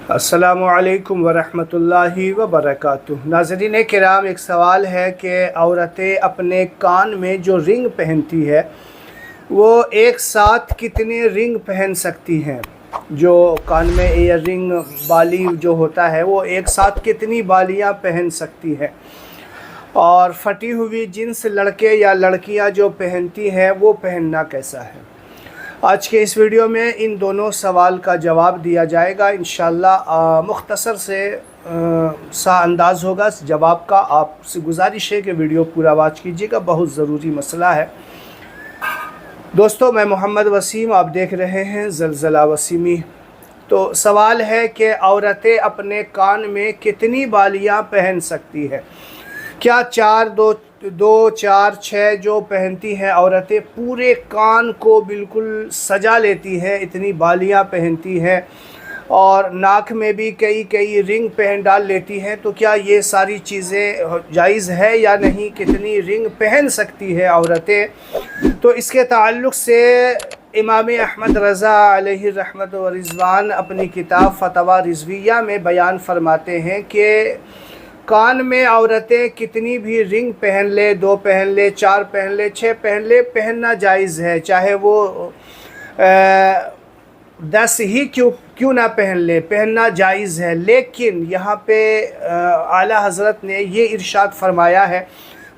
अस्सलामु अलैकुम वरहमतुल्लाहि वबरकातुह। नाज़रीन किराम, एक सवाल है कि औरतें अपने कान में जो रिंग पहनती है वो एक साथ कितने रिंग पहन सकती हैं। जो कान में ईयर रिंग बाली जो होता है वो एक साथ कितनी बालियां पहन सकती है, और फटी हुई जींस लड़के या लड़कियां जो पहनती हैं वो पहनना कैसा है। आज के इस वीडियो में इन दोनों सवाल का जवाब दिया जाएगा इंशाअल्लाह। मुख्तसर से सा अंदाज़ होगा जवाब का। आपसे गुजारिश है कि वीडियो पूरा वॉच कीजिएगा, बहुत ज़रूरी मसला है। दोस्तों, मैं मोहम्मद वसीम, आप देख रहे हैं ज़लज़ला वसीमी। तो सवाल है कि औरतें अपने कान में कितनी बालियां पहन सकती है। क्या दो चार छः जो पहनती हैं औरतें, पूरे कान को बिल्कुल सजा लेती हैं, इतनी बालियां पहनती हैं, और नाक में भी कई रिंग पहन डाल लेती हैं। तो क्या ये सारी चीज़ें जायज़ है या नहीं, कितनी रिंग पहन सकती है औरतें। तो इसके ताल्लुक़ से इमाम अहमद रज़ा अलैहि रहमत व रिज़वान अपनी किताब फतवा रिज़विया में बयान फरमाते हैं कि कान में औरतें कितनी भी रिंग पहन ले, 2 पहन ले, 4 पहन ले, 6 पहन ले, पहनना जायज़ है। चाहे वो 10 ही क्यों ना पहन ले, पहनना जायज़ है। लेकिन यहाँ पे आला हज़रत ने ये इरशाद फरमाया है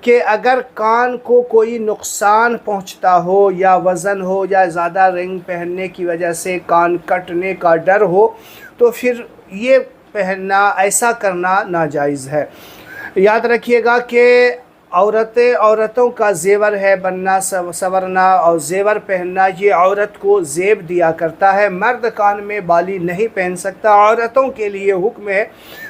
कि अगर कान को कोई नुकसान पहुँचता हो, या वज़न हो, या ज़्यादा रिंग पहनने की वजह से कान कटने का डर हो, तो फिर ये पहनना, ऐसा करना नाजायज़ है। याद रखिएगा कि औरतों का ज़ेवर है बनना, संवरना और ज़ेवर पहनना, ये औरत को ज़ेब दिया करता है। मर्द कान में बाली नहीं पहन सकता। औरतों के लिए हुक्म है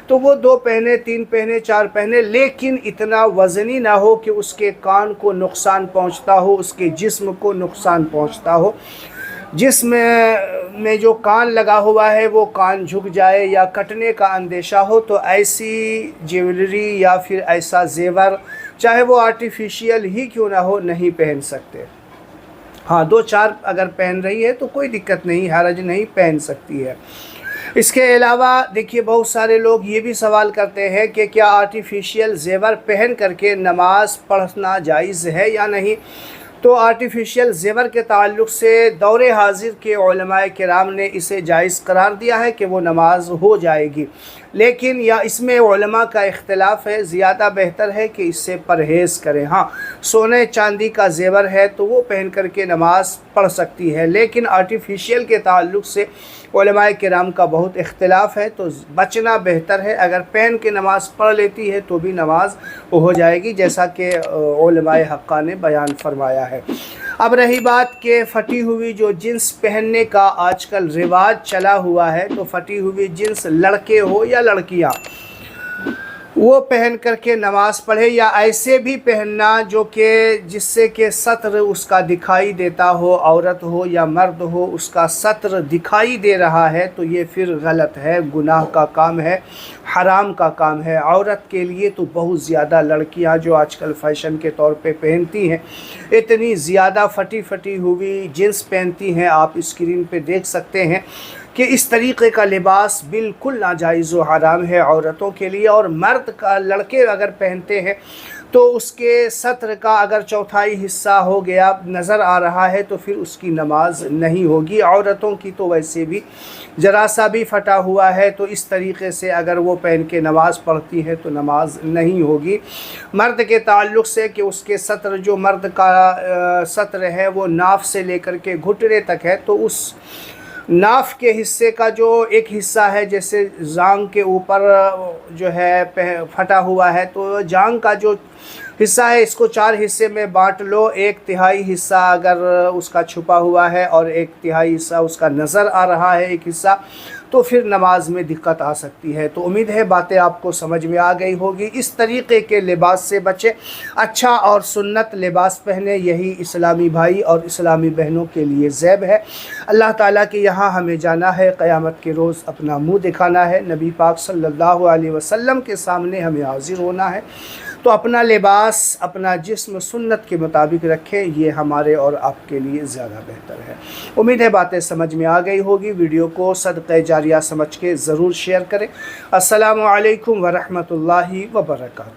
तो वो 2 पहने, 3 पहने, 4 पहने, लेकिन इतना वज़नी ना हो कि उसके कान को नुकसान पहुंचता हो, उसके जिस्म को नुकसान पहुंचता हो। जिस्म में जो कान लगा हुआ है वो कान झुक जाए या कटने का अंदेशा हो, तो ऐसी ज्वेलरी या फिर ऐसा ज़ेवर, चाहे वो आर्टिफिशियल ही क्यों ना हो, नहीं पहन सकते। हाँ, 2-4 अगर पहन रही है तो कोई दिक्कत नहीं, हरज नहीं, पहन सकती है। इसके अलावा देखिए, बहुत सारे लोग ये भी सवाल करते हैं कि क्या आर्टिफिशियल ज़ेवर पहन करके नमाज पढ़ना जायज़ है या नहीं। तो आर्टिफिशियल ज़ेवर के ताल्लुक़ से दौरे हाजिर के उलमाए किराम ने इसे जायज़ करार दिया है कि वो नमाज हो जाएगी, लेकिन या इसमें उलमा का इख्तिलाफ़ है। ज़्यादा बेहतर है कि इससे परहेज़ करें। हाँ, सोने चांदी का ज़ेवर है तो वो पहन करके नमाज पढ़ सकती है, लेकिन आर्टिफिशियल के ताल्लुक़ से उलमाए किराम का बहुत इख्तिलाफ़ है, तो बचना बेहतर है। अगर पहन के नमाज़ पढ़ लेती है तो भी नमाज हो जाएगी, जैसा कि उलमाए हक़्क़ा ने बयान फरमाया है। अब रही बात कि फटी हुई जो जींस पहनने का आजकल रिवाज चला हुआ है, तो फटी हुई जींस लड़के हो या लड़कियां, वो पहन करके नमाज पढ़े, या ऐसे भी पहनना जो कि जिससे कि सत्र उसका दिखाई देता हो, औरत हो या मर्द हो, उसका सत्र दिखाई दे रहा है, तो ये फिर गलत है, गुनाह का काम है, हराम का काम है। औरत के लिए तो बहुत ज़्यादा लड़कियां जो आजकल फ़ैशन के तौर पे पहनती हैं, इतनी ज़्यादा फटी हुई जीन्स पहनती हैं, आप स्क्रीन पे देख सकते हैं कि इस तरीक़े का लिबास बिल्कुल नाजायज़ व हराम है औरतों के लिए। और मर्द का, लड़के अगर पहनते हैं तो उसके सत्र का अगर चौथाई हिस्सा हो गया, नज़र आ रहा है, तो फिर उसकी नमाज नहीं होगी। औरतों की तो वैसे भी ज़रा सा भी फटा हुआ है तो इस तरीक़े से अगर वो पहन के नमाज़ पढ़ती है तो नमाज नहीं होगी। मर्द के ताल्लुक़ से कि उसके सत्र, जो मर्द का सत्र है वो नाफ से लेकर के घुटने तक है, तो उस नाफ के हिस्से का जो एक हिस्सा है, जैसे जांग के ऊपर जो है फटा हुआ है, तो जांग का जो हिस्सा है इसको 4 हिस्से में बांट लो। 1/3 हिस्सा अगर उसका छुपा हुआ है और 1/3 हिस्सा उसका नज़र आ रहा है, एक हिस्सा, तो फिर नमाज में दिक्कत आ सकती है। तो उम्मीद है बातें आपको समझ में आ गई होगी। इस तरीक़े के लिबास से बचें, अच्छा और सुन्नत लिबास पहने, यही इस्लामी भाई और इस्लामी बहनों के लिए ज़ैब है। अल्लाह ताला के यहाँ हमें जाना है, क़यामत के रोज़ अपना मुँह दिखाना है, नबी पाक सल्लल्लाहु अलैहि वसल्लम के सामने हमें हाज़िर होना है। تو اپنا لباس اپنا جسم سنت کے مطابق رکھیں، یہ ہمارے اور آپ کے لیے زیادہ بہتر ہے۔ امید ہے باتیں سمجھ میں آ گئی ہوگی۔ ویڈیو کو صدقہ جاریہ سمجھ کے ضرور شیئر کریں۔ السلام علیکم ورحمۃ اللہ وبرکاتہ۔